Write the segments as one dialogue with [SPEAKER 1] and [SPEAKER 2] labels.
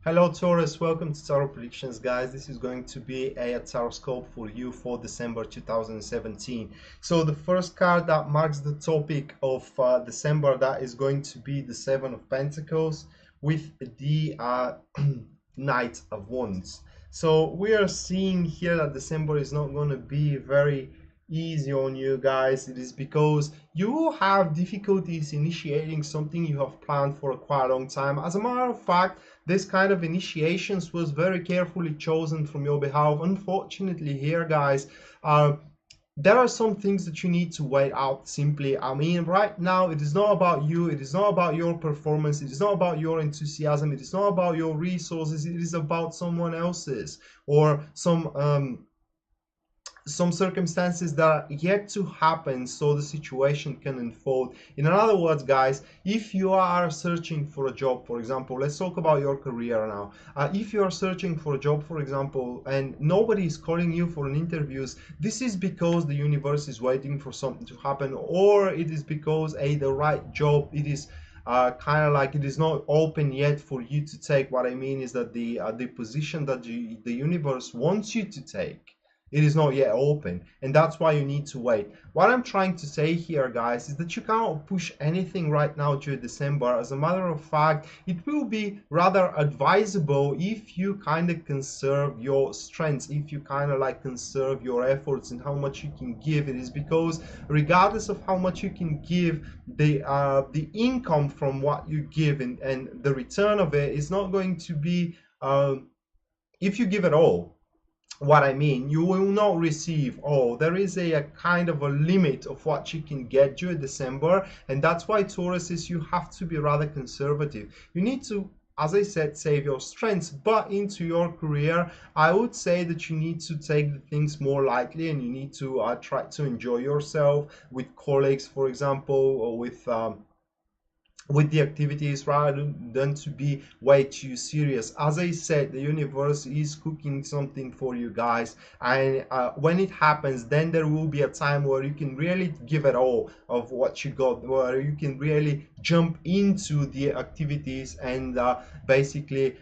[SPEAKER 1] Hello Taurus, welcome to Tarot Predictions guys. This is going to be a tarot scope for you for December 2017. So the first card that marks the topic of December, that is going to be the Seven of Pentacles with the Knight of Wands. So we are seeing here that December is not going to be very easy on you guys. It is because you will have difficulties initiating something you have planned for a quite long time. As a matter of fact, this kind of initiations was very carefully chosen from your behalf. Unfortunately here guys, there are some things that you need to wait out simply. I mean, right now it is not about you, it is not about your performance, it is not about your enthusiasm, it is not about your resources, it is about someone else's or some circumstances that are yet to happen so the situation can unfold. In other words guys, if you are searching for a job, for example, let's talk about your career now. If you are searching for a job, for example, and nobody is calling you for an interviews, this is because the universe is waiting for something to happen, or it is because the right job, it is kind of like it is not open yet for you to take. What I mean is that the position that the universe wants you to take, it is not yet open, and that's why you need to wait. What I'm trying to say here guys is that you cannot push anything right now during December. As a matter of fact, it will be rather advisable if you kind of conserve your strengths, if you kind of like conserve your efforts and how much you can give. It is because regardless of how much you can give, the income from what you give and the return of it is not going to be if you give it all. What I mean, you will not receive all. There is a kind of a limit of what you can get during December, and that's why Tauruses, you have to be rather conservative. You need to, as I said, save your strengths, but into your career, I would say that you need to take the things more lightly, and you need to try to enjoy yourself with colleagues, for example, or with the activities, rather than to be way too serious. As I said, the universe is cooking something for you guys, and when it happens, then there will be a time where you can really give it all of what you got, where you can really jump into the activities and basically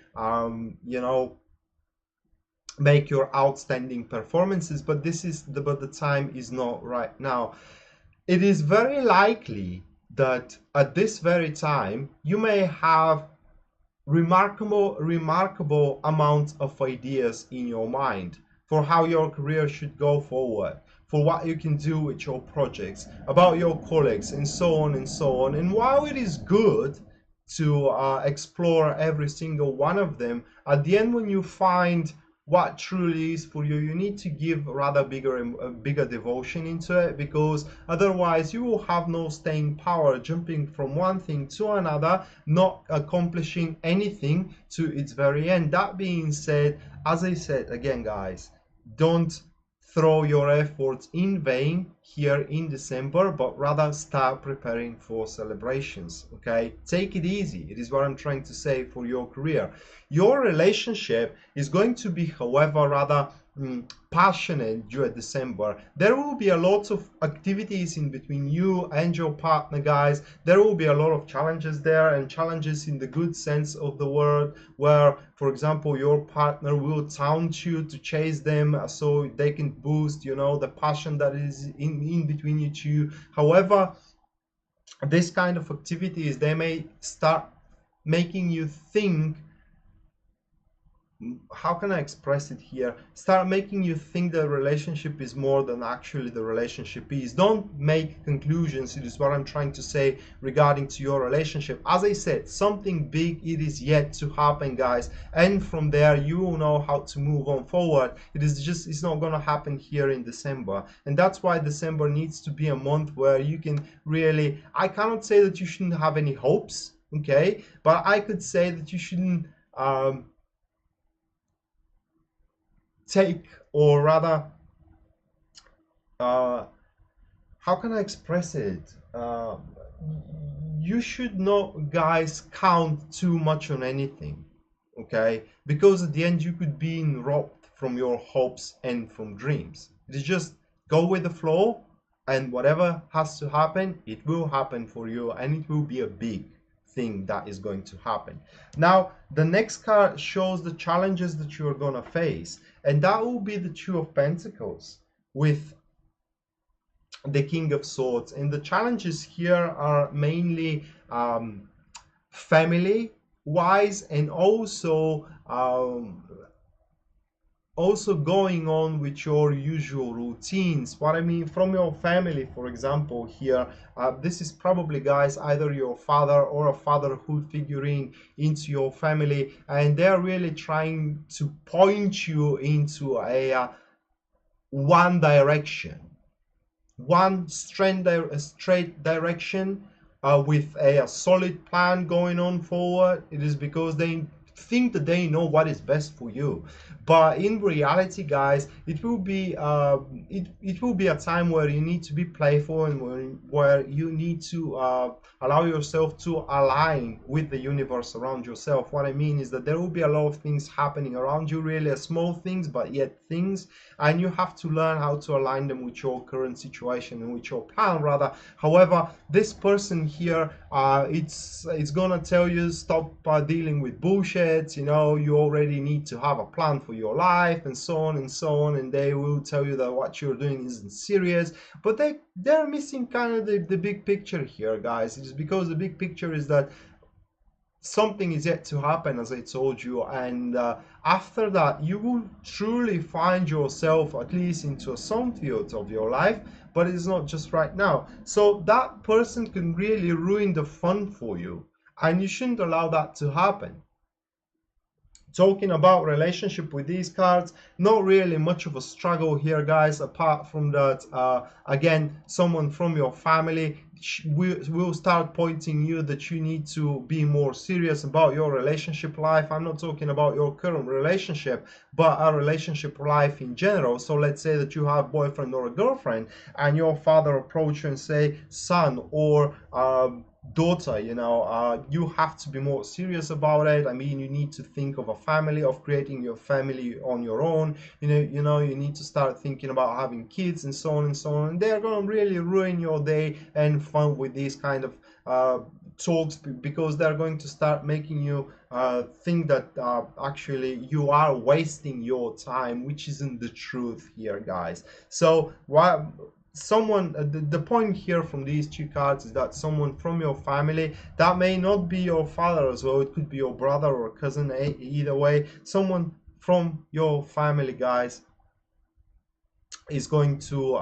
[SPEAKER 1] make your outstanding performances. But the time is not right now. It is very likely that at this very time you may have remarkable amount of ideas in your mind for how your career should go forward, for what you can do with your projects, about your colleagues, and so on and so on. And while it is good to explore every single one of them, at the end when you find what truly is for you, you need to give rather bigger devotion into it, because otherwise you will have no staying power, jumping from one thing to another, not accomplishing anything to its very end. That being said, as I said again guys, don't throw your efforts in vain here in December, but rather start preparing for celebrations. Okay, take it easy. It is what I'm trying to say for your career. Your relationship is going to be, however, rather passionate during December. There will be a lot of activities in between you and your partner, guys. There will be a lot of challenges there, and challenges in the good sense of the word, where, for example, your partner will taunt you to chase them so they can boost, the passion that is in between you two. However, this kind of activities, they may start making you think, how can I express it here? Start making you think the relationship is more than actually the relationship is. Don't make conclusions. It is what I'm trying to say regarding to your relationship. As I said, something big, it is yet to happen, guys. And from there, you will know how to move on forward. It's not going to happen here in December. And that's why December needs to be a month where you can really, I cannot say that you shouldn't have any hopes, okay? But I could say that you shouldn't, take, or rather, how can I express it? You should not, guys, count too much on anything, okay? Because at the end, you could be robbed from your hopes and from dreams. It is just go with the flow, and whatever has to happen, it will happen for you, and it will be a big thing that is going to happen. Now, the next card shows the challenges that you're going to face, and that will be the Two of Pentacles with the King of Swords. And the challenges here are mainly family wise, and also going on with your usual routines. What I mean from your family, for example, here, this is probably, guys, either your father or a fatherhood figurine into your family, and they're really trying to point you into a one direction, one straight direction, with a solid plan going on forward. It is because they think that they know what is best for you, but in reality, guys, it will be it will be a time where you need to be playful, and where you need to allow yourself to align with the universe around yourself. What I mean is that there will be a lot of things happening around you, really small things, but yet things, and you have to learn how to align them with your current situation and with your plan, rather. However, this person here, it's gonna tell you, stop dealing with bullshit. You know, you already need to have a plan for your life, and so on and so on. And they will tell you that what you're doing isn't serious, but they're missing kind of the big picture here, guys. It's because the big picture is that something is yet to happen, as I told you, and after that you will truly find yourself, at least into some fields of your life, but it's not just right now. So that person can really ruin the fun for you, and you shouldn't allow that to happen. Talking about relationship with these cards, not really much of a struggle here, guys, apart from that, again, someone from your family will start pointing you that you need to be more serious about your relationship life. I'm not talking about your current relationship, but a relationship life in general. So let's say that you have a boyfriend or a girlfriend, and your father approach you and say, son or daughter, you know, you have to be more serious about it. I mean, you need to think of a family, of creating your family on your own. You need to start thinking about having kids, and so on and so on. And they're gonna really ruin your day and fun with these kind of talks, because they're going to start making you think that actually you are wasting your time, which isn't the truth here, guys. So someone, the point here from these two cards is that someone from your family, that may not be your father as well, it could be your brother or cousin, either way, someone from your family, guys, is going to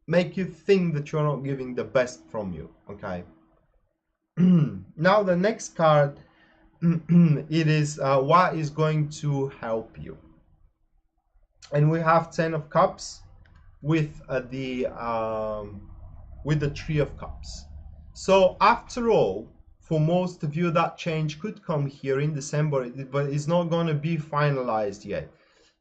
[SPEAKER 1] make you think that you're not giving the best from you. Okay. Now the next card, it is what is going to help you, and we have 10 of Cups with the Three of Cups. So after all, for most of you, that change could come here in December, but it's not going to be finalized yet.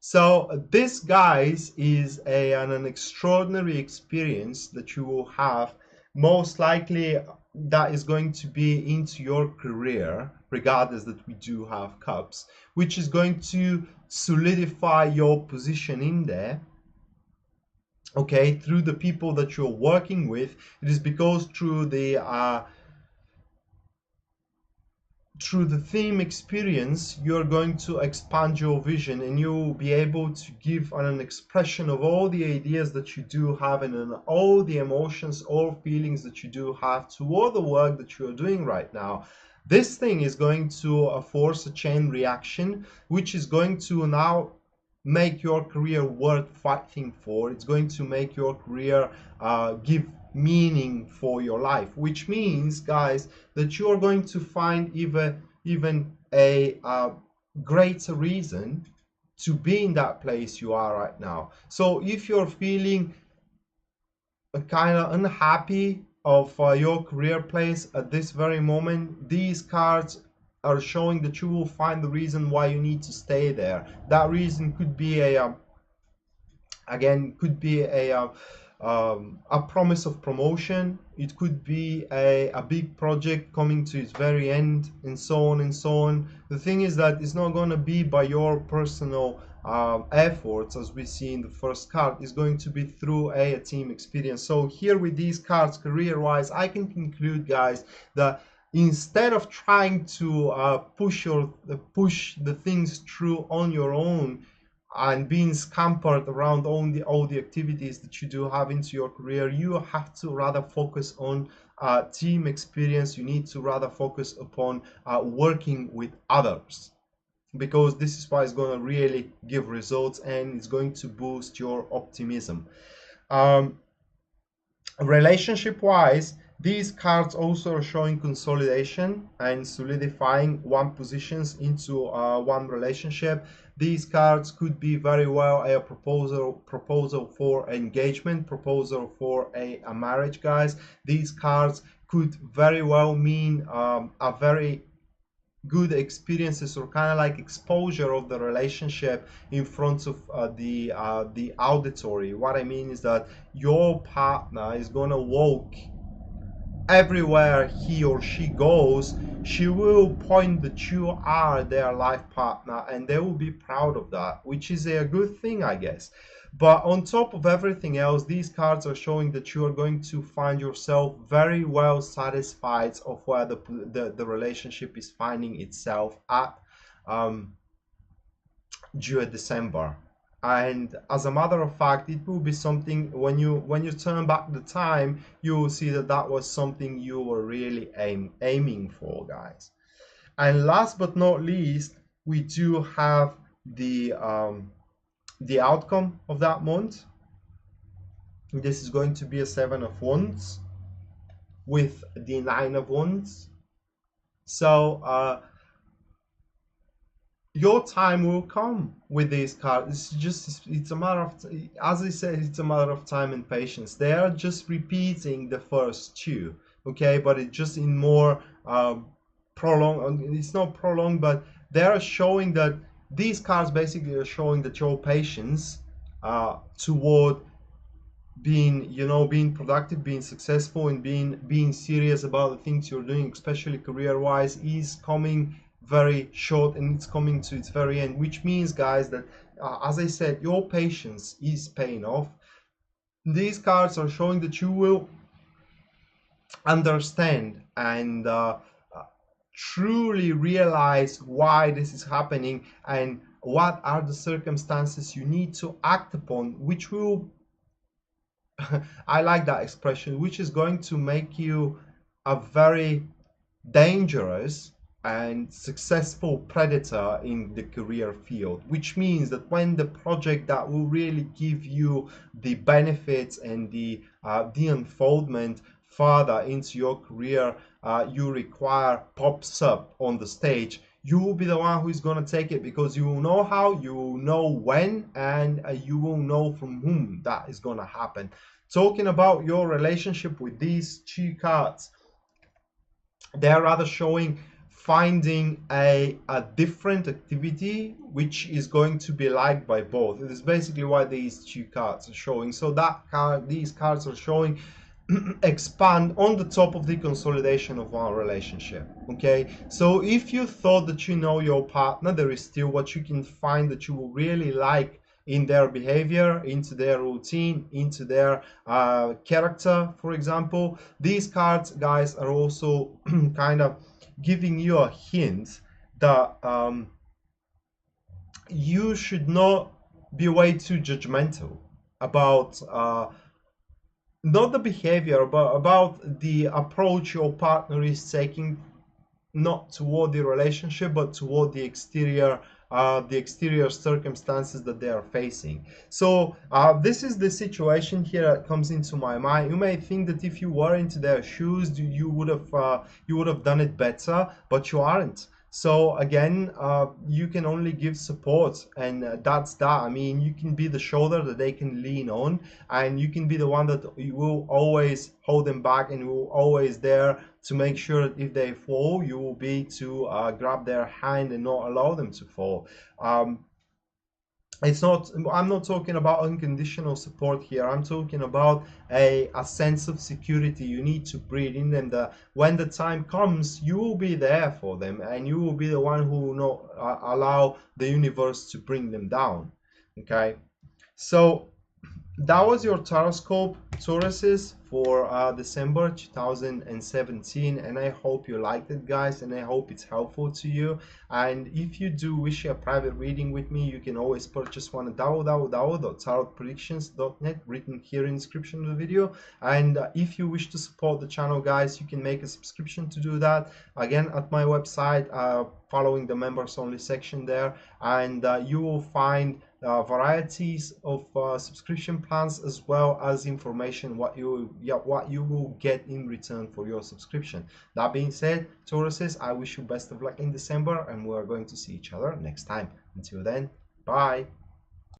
[SPEAKER 1] So this, guys, is an extraordinary experience that you will have. Most likely that is going to be into your career, regardless that we do have Cups, which is going to solidify your position in there. Okay, through the people that you're working with. It is because through the theme experience, you're going to expand your vision, and you will be able to give an expression of all the ideas that you do have, and all the emotions or feelings that you do have toward the work that you're doing right now. This thing is going to force a chain reaction, which is going to now make your career worth fighting for. It's going to make your career give meaning for your life, which means, guys, that you are going to find even a greater reason to be in that place you are right now. So if you're feeling kind of unhappy of your career place at this very moment, these cards are showing that you will find the reason why you need to stay there. That reason could be a promise of promotion. it could be a big project coming to its very end, and so on and so on. The thing is that it's not going to be by your personal efforts, as we see in the first card. It's going to be through a team experience. So here with these cards, career wise, I can conclude, guys, that instead of trying to push the things through on your own and being scampered around all the activities that you do have into your career, you have to rather focus on team experience. You need to rather focus upon working with others, because this is why it's going to really give results and it's going to boost your optimism. Relationship wise, these cards also are showing consolidation and solidifying one positions into one relationship. These cards could be very well a proposal for engagement, proposal for a marriage, guys. These cards could very well mean a very good experiences, or kind of like exposure of the relationship in front of the auditory. What I mean is that your partner is gonna walk everywhere he or she goes. She will point that you are their life partner, and they will be proud of that, which is a good thing, I guess. But on top of everything else, these cards are showing that you are going to find yourself very well satisfied of where the relationship is finding itself at during December. And as a matter of fact, it will be something, when you turn back the time, you will see that that was something you were really aiming for, guys. And last but not least, we do have the outcome of that month. This is going to be a 7 of Wands with the 9 of Wands. So your time will come with these cards. It's a matter of, as I said, it's a matter of time and patience. They are just repeating the first two, okay, but it's just in more prolonged. It's not prolonged, but they are showing that these cards basically are showing that your patience toward being productive, being successful, and being serious about the things you're doing, especially career wise, is coming very short, and it's coming to its very end, which means, guys, that as I said, your patience is paying off. These cards are showing that you will understand and truly realize why this is happening and what are the circumstances you need to act upon, which will I like that expression, which is going to make you a very dangerous and successful predator in the career field, which means that when the project that will really give you the benefits and the unfoldment further into your career you require pops up on the stage, you will be the one who is going to take it, because you will know how, you will know when, and you will know from whom that is going to happen. Talking about your relationship with these two cards, they're rather showing finding a different activity which is going to be liked by both. It is basically why these two cards are showing. So these cards are showing expand on the top of the consolidation of our relationship. Okay, so if you thought that you know your partner, there is still what you can find that you will really like in their behavior, into their routine, into their character, for example. These cards, guys, are also kind of giving you a hint that you should not be way too judgmental about not the behavior, but about the approach your partner is taking, not toward the relationship, but toward the exterior circumstances that they are facing. So this is the situation here that comes into my mind. You may think that if you were into their shoes, you would have done it better, but you aren't. So again, you can only give support, and that's that. I mean, you can be the shoulder that they can lean on, and you can be the one that you will always hold them back, and you will always there to make sure that if they fall, you will be to grab their hand and not allow them to fall. it's not, I'm not talking about unconditional support here. I'm talking about a sense of security you need to breed in them, that when the time comes you will be there for them, and you will be the one who will not allow the universe to bring them down. Okay, so that was your horoscope, Tauruses, for December 2017, and I hope you liked it, guys, and I hope it's helpful to you. And if you do wish a private reading with me, you can always purchase one at www.tarotpredictions.net, written here in the description of the video. And if you wish to support the channel, guys, you can make a subscription to do that, again, at my website, following the members only section there, and you will find varieties of subscription plans, as well as information what you will get in return for your subscription. That being said, Tauruses, I wish you best of luck in December, and we're going to see each other next time. Until then, bye.